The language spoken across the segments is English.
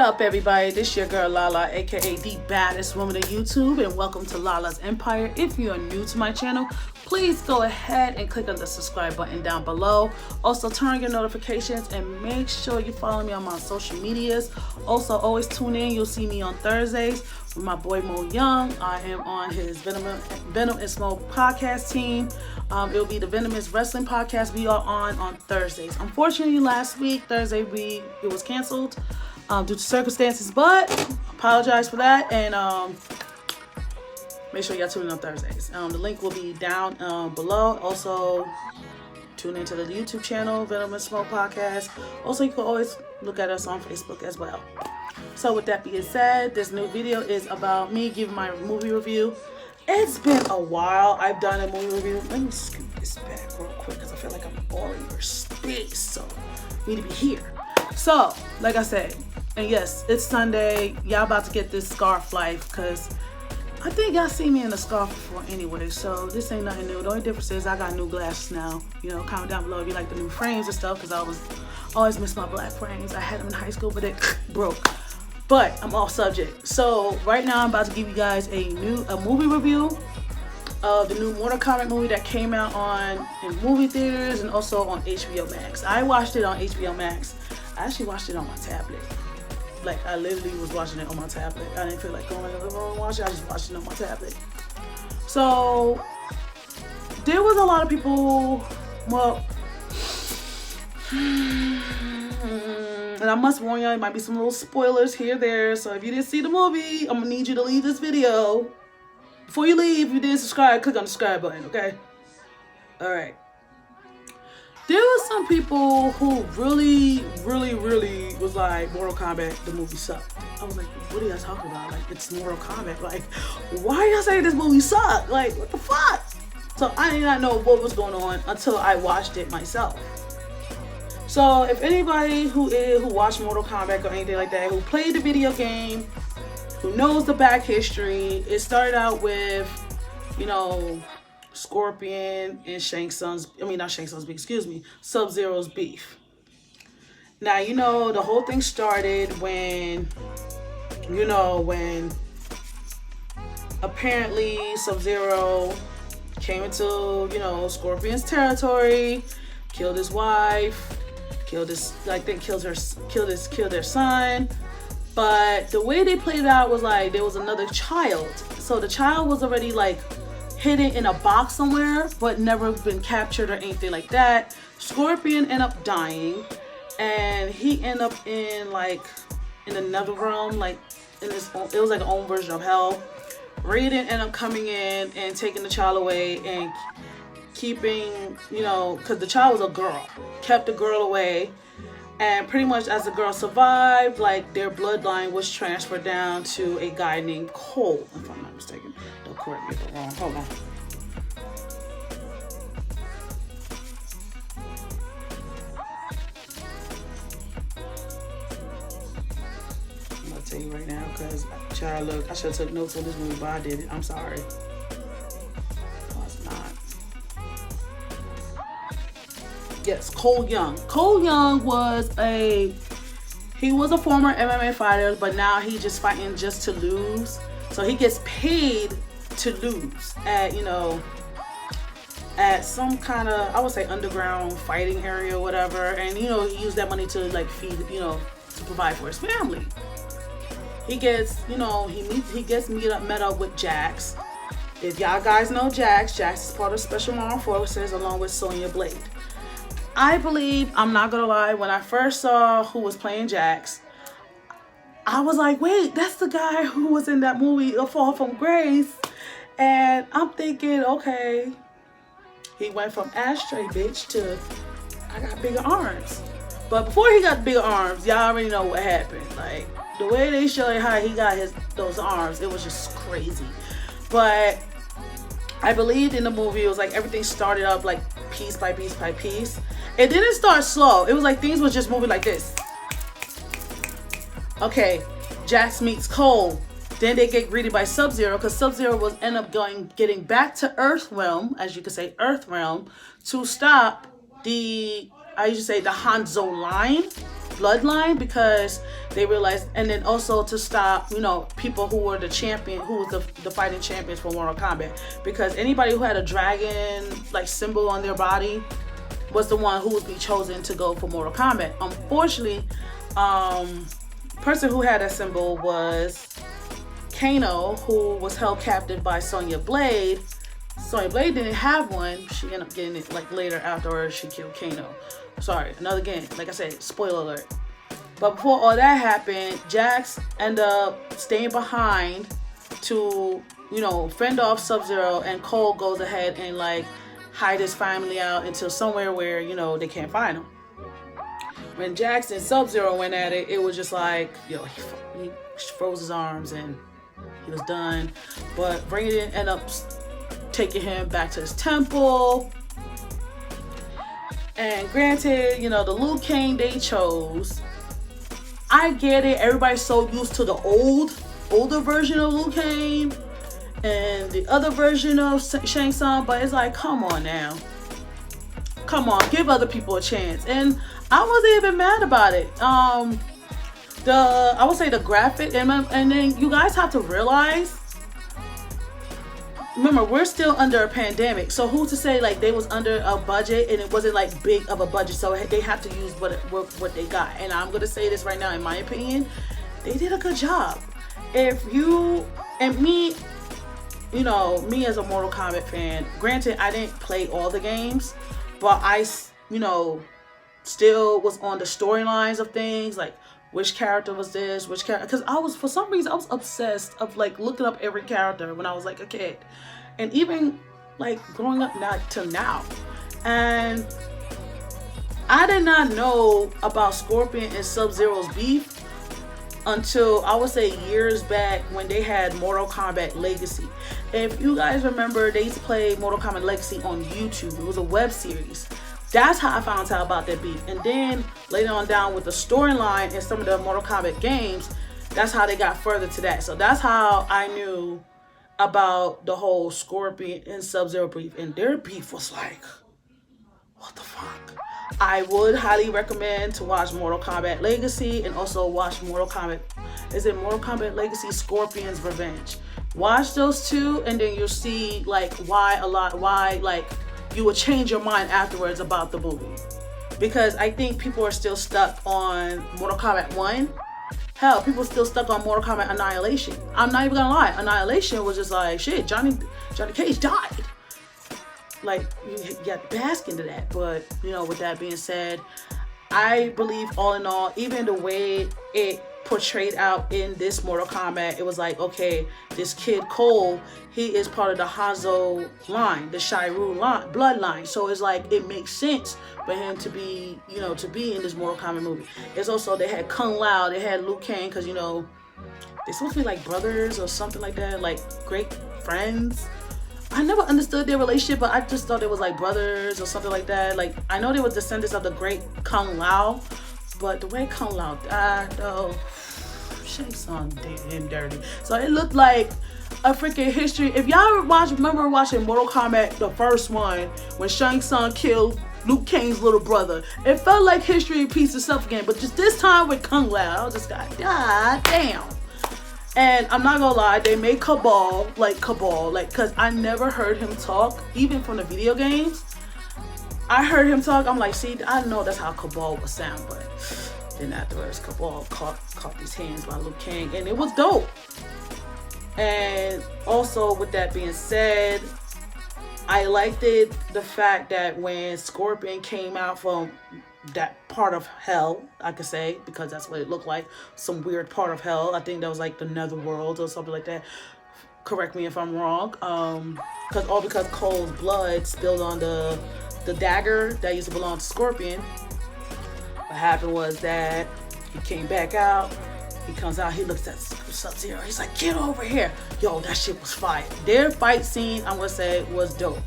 up, everybody? This your girl LaLa, aka the baddest woman in YouTube, and welcome to LaLa's Empire. If you are new to my channel, please go ahead and click on the subscribe button down below. Also, turn on your notifications and make sure you follow me on my social medias. Also, always tune in. You'll see me on Thursdays with my boy Mo Young. I am on his Venom and Smoke podcast team. It'll be the Venomous Wrestling podcast. We are on Thursdays. Unfortunately, last week, Thursday, it was canceled due to circumstances, but apologize for that, and make sure y'all tune in on Thursdays. The link will be down below. Also, tune into the YouTube channel, Venom and Smoke podcast. Also, you can always look at us on Facebook as well. So with that being said, this new video is about me giving my movie review. It's been a while I've done a movie review. Let me scoot this back real quick because I feel like I'm all in your space, so we need to be here. So, like I said, and yes, it's Sunday. Y'all about to get this scarf life because I think y'all see me in a scarf before anyway, so this ain't nothing new. The only difference is I got new glasses now. You know, comment down below if you like the new frames and stuff, because I always miss my black frames. I had them in high school, but they broke. But I'm off subject. So right now I'm about to give you guys a movie review of the new Mortal Kombat movie that came out in movie theaters and also on HBO Max. I watched it on HBO Max. I actually watched it on my tablet. Like, I literally was watching it on my tablet. I didn't feel like going to the room and watching it. I just watched it on my tablet. So there was a lot of people, well, and I must warn you, it might be some little spoilers here there. So if you didn't see the movie, I'm gonna need you to leave this video. Before you leave, if you didn't subscribe, click on the subscribe button, okay? All right. There was some people who really was like, Mortal Kombat, the movie sucked. I was like, what are y'all talking about? Like, it's Mortal Kombat. Like, why are y'all saying this movie sucked? Like, what the fuck? So I did not know what was going on until I watched it myself. So if anybody who watched Mortal Kombat or anything like that, who played the video game, who knows the back history, it started out with, you know, Scorpion and Sub-Zero's beef. Now, you know, the whole thing started when apparently Sub-Zero came into, you know, Scorpion's territory, killed his wife, killed their son. But the way they played it out was like there was another child. So the child was already like hidden in a box somewhere, but never been captured or anything like that. Scorpion ended up dying, and he ended up in another realm, like in his own, it was like an own version of hell. Raiden ended up coming in and taking the child away and keeping, you know, because the child was a girl, kept the girl away. And pretty much as the girl survived, like their bloodline was transferred down to a guy named Cole, if I'm not mistaken. Don't correct me if I'm wrong. Hold on. I'm gonna tell you right now, because child, look, I should have took notes on this movie, but I did it. I'm sorry. No, it's not. Yes, Cole Young. Cole Young was a former MMA fighter, but now he's just fighting just to lose. So he gets paid to lose at, you know, at some kind of, I would say, underground fighting area or whatever. And, you know, he used that money to like feed, you know, to provide for his family. He gets, you know, he gets met up with Jax. If y'all guys know Jax is part of Special Armed Forces along with Sonya Blade. I believe, I'm not gonna lie, when I first saw who was playing Jax, I was like, wait, that's the guy who was in that movie, A Fall from Grace. And I'm thinking, okay, he went from ashtray bitch to I got bigger arms. But before he got bigger arms, y'all already know what happened. Like, the way they showed how he got those arms, it was just crazy. But I believed in the movie, it was like everything started up like piece by piece by piece. It didn't start slow. It was like things was just moving like this. Okay, Jax meets Cole. Then they get greeted by Sub-Zero, because Sub-Zero was end up getting back to Earth Realm, as you could say, Earth Realm, to stop the Hanzo line, bloodline, because they realized, and then also to stop, people who were the champion, who was the fighting champions for Mortal Kombat, because anybody who had a dragon like symbol on their body was the one who would be chosen to go for Mortal Kombat. Unfortunately, person who had that symbol was Kano, who was held captive by Sonya Blade. Sonya Blade didn't have one. She ended up getting it like later afterwards. She killed Kano. Sorry, another game. Like I said, spoiler alert. But before all that happened, Jax ended up staying behind to, fend off Sub-Zero, and Cole goes ahead and like hide his family out until somewhere where, they can't find him. When Jax and Sub-Zero went at it, it was just like, he froze his arms and he was done. But Raiden ended up taking him back to his temple. And granted, the Liu Kang they chose, I get it. Everybody's so used to the older version of Liu Kang and the other version of Shang Tsung, but it's like, come on now. Come on, give other people a chance. And I wasn't even mad about it. I would say the graphic, and then you guys have to realize, remember, we're still under a pandemic, so who's to say like they was under a budget and it wasn't like big of a budget, so they have to use what they got. And I'm gonna say this right now, in my opinion, they did a good job. If you and me, me as a Mortal Kombat fan, granted I didn't play all the games, but I still was on the storylines of things, like which character was this, which character, because for some reason I was obsessed of like looking up every character when I was like a kid, and even like growing up till now. And I did not know about Scorpion and Sub-Zero's beef until I would say years back when they had Mortal Kombat Legacy. If you guys remember, they used to play Mortal Kombat Legacy on YouTube. It was a web series. That's how I found out about that beef. And then later on down with the storyline and some of the Mortal Kombat games, that's how they got further to that. So that's how I knew about the whole Scorpion and Sub-Zero beef. And their beef was like, what the fuck? I would highly recommend to watch Mortal Kombat Legacy, and also watch Mortal Kombat Legacy Scorpion's Revenge. Watch those two, and then you'll see like why like you will change your mind afterwards about the movie. Because I think people are still stuck on Mortal Kombat 1. Hell, people still stuck on Mortal Kombat Annihilation. I'm not even gonna lie, Annihilation was just like, shit, Johnny Cage died. Like, you got to bask into that. But, with that being said, I believe all in all, even the way it portrayed out in this Mortal Kombat, it was like, okay, this kid Cole, he is part of the Hanzo line, the Shiryu bloodline. So it's like, it makes sense for him to be, to be in this Mortal Kombat movie. It's also, they had Kung Lao, they had Liu Kang, because, they're supposed to be like brothers or something like that, like great friends. I never understood their relationship, but I just thought it was like brothers or something like that. Like, I know they were descendants of the great Kung Lao, but the way Kung Lao died, though, Shang Tsung did him dirty. So it looked like a freaking history. If y'all remember watching Mortal Kombat, the first one, when Shang Tsung killed Liu Kang's little brother, it felt like history repeats itself again, but just this time with Kung Lao, I was just like, god damn. And I'm not gonna lie, they made Cabal, cause I never heard him talk, even from the video games. I heard him talk, I'm like, see, I know that's how Cabal would sound, but then afterwards, Cabal caught these hands by Liu Kang, and it was dope. And also, with that being said, I liked it, the fact that when Scorpion came out from that part of hell, I could say, because that's what it looked like, some weird part of hell. I think that was like the netherworld or something like that. Correct me if I'm wrong. Because Cole's blood spilled on the dagger that used to belong to Scorpion. What happened was that he came back out. He comes out, he looks at Sub-Zero. He's like, get over here. Yo, that shit was fire. Their fight scene, I'm gonna say, was dope.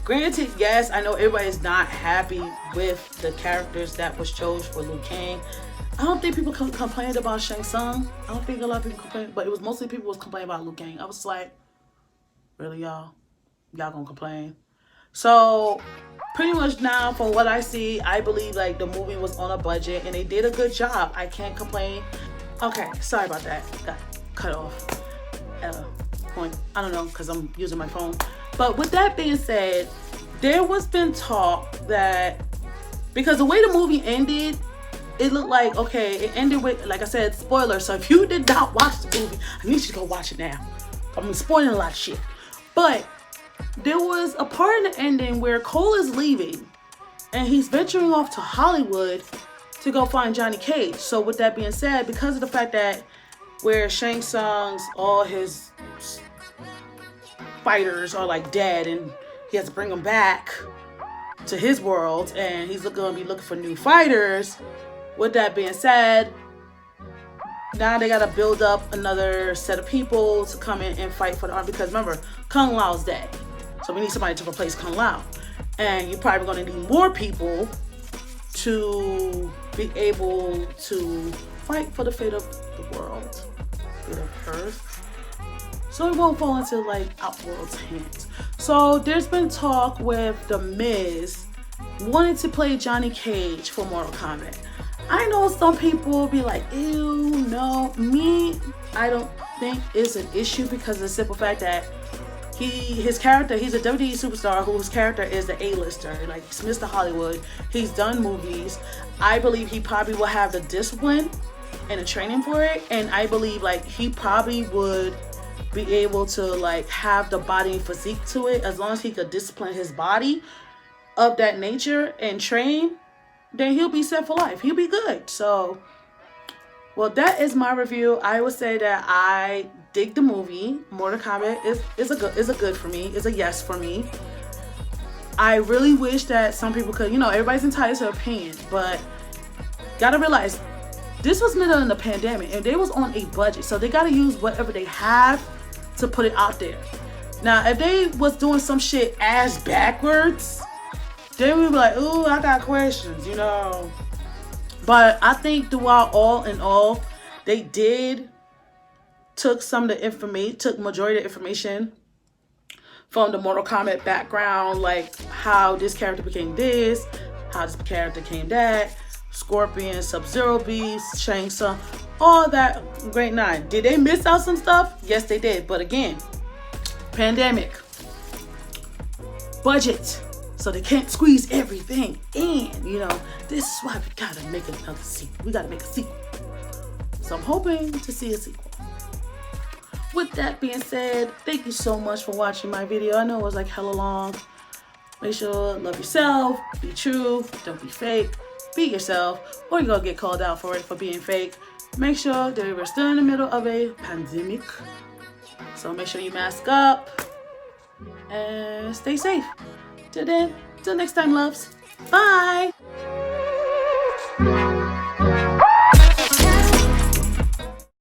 Granted, yes, I know everybody's not happy with the characters that was chosen for Liu Kang. I don't think people complained about Shang Tsung. I don't think a lot of people complained, but it was mostly people was complaining about Liu Kang. I was like, really, y'all? Y'all gonna complain? So pretty much now, from what I see, I believe like the movie was on a budget and they did a good job. I can't complain. Okay, sorry about that. Got cut off at a point. I don't know, because I'm using my phone. But with that being said, there was been talk that, because the way the movie ended, it looked like, okay, it ended with, like I said, spoiler. So if you did not watch the movie, I need you to go watch it now. I'm spoiling a lot of shit. But there was a part in the ending where Cole is leaving and he's venturing off to Hollywood to go find Johnny Cage. So with that being said, because of the fact that where Shang Tsung's, all his fighters are like dead and he has to bring them back to his world and he's going to be looking for new fighters. With that being said, now they got to build up another set of people to come in and fight for the army, because remember, Kung Lao's dead. So we need somebody to replace Kung Lao. And you're probably going to need more people to be able to fight for the fate of the world, fate of Earth. So it won't fall into like Outworld's hands. So there's been talk with The Miz wanting to play Johnny Cage for Mortal Kombat. I know some people will be like, ew, no. Me, I don't think it's an issue, because of the simple fact that his character, he's a WWE superstar whose character is the A-lister. Like, he's Mr. Hollywood. He's done movies. I believe he probably will have the discipline and the training for it. And I believe like he probably would be able to like have the body and physique to it, as long as he could discipline his body of that nature and train, then he'll be set for life. He'll be good. So, well, that is my review. I would say that I dig the movie. Mortal Kombat is a good for me. It's a yes for me. I really wish that some people could, everybody's entitled to opinion, but gotta realize this was middle in the pandemic and they was on a budget, so they gotta use whatever they have to put it out there. Now, if they was doing some shit ass backwards, then we'd be like, ooh, I got questions, But I think throughout all in all, they took majority of the information from the Mortal Kombat background, like how this character became this, how this character became that, Scorpion, Sub-Zero Beast, Shang Tsung, all that great nine. Did they miss out some stuff? Yes, they did. But again, pandemic, budget. So they can't squeeze everything in, This is why we gotta make another sequel. We gotta make a sequel. So I'm hoping to see a sequel. With that being said, thank you so much for watching my video. I know it was like hella long. Make sure love yourself, be true, don't be fake, be yourself, or you're gonna get called out for it for being fake. Make sure that we're still in the middle of a pandemic. So make sure you mask up and stay safe. Till then, till next time, loves. Bye.